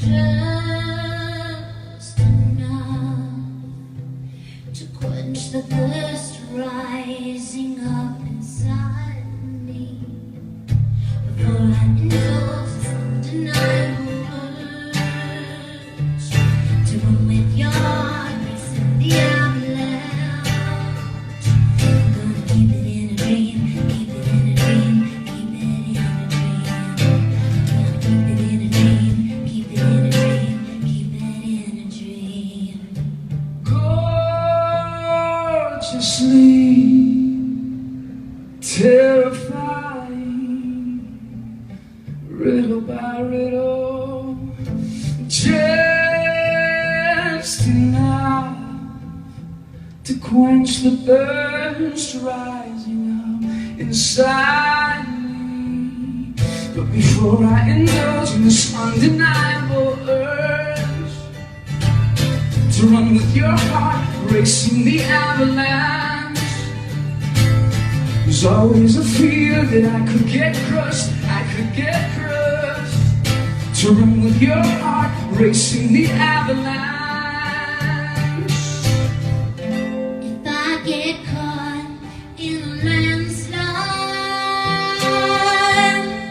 just enough to quench the thirst rising up inside me before I indulge this undeniable urge to run with your heart racing the avalanche. I'm gonna keep it in a dream, keep it in a dream, keep it in a dream. I'm gonna keep it in a dream, keep it in a dream, keep it in a dream. Gorgeously terrifying, riddle by riddle, just enough to quench the thirst rising up inside me. But before I indulge in this undeniable urge to run with your heart racing the avalanche, there's always a fear that I could get crushed, I could get crushed. To run with your heart racing the avalanche. If I get caught in a landslide,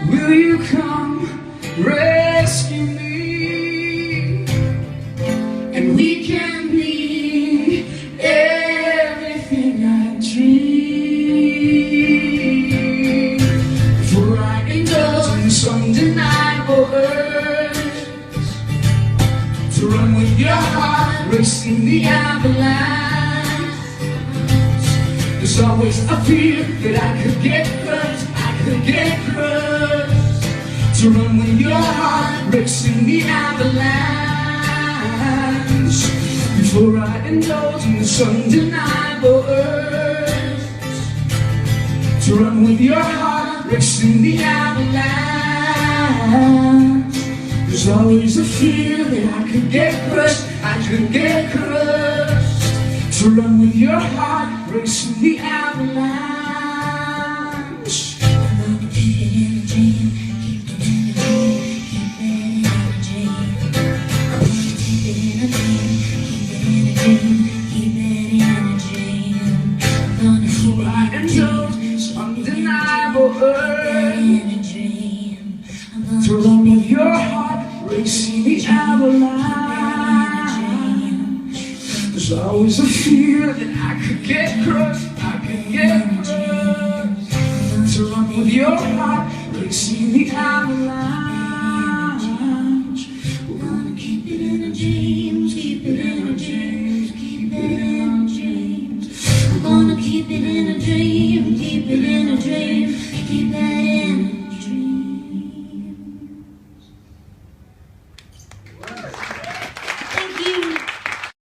Will you come rescue me? And we can be everything I dream. Before I indulge in this undeniable urge to run with your heart racing the avalanche, there's always a fear that I could get crushed, I could get crushed. To run with your heart racing the avalanche, before I indulge in this undeniable urge to run with your heart racing the avalanche. There's always a fear that I could get crushed, I could get crushed. To run with your heart racing the avalanche. I'm gonna keep it in a dream, keep it in a dream, keep it in a dream. I'm gonna keep it in a dream, keep it in a dream, keep it in a dream. I'm gonna keep Before I it in a indulge dream, this undeniable urge in a dream. I'm gonna to run with your heart racing the avalanche. There's always a fear that I could get crushed, I could get crushed. To run with your heart racing the avalanche.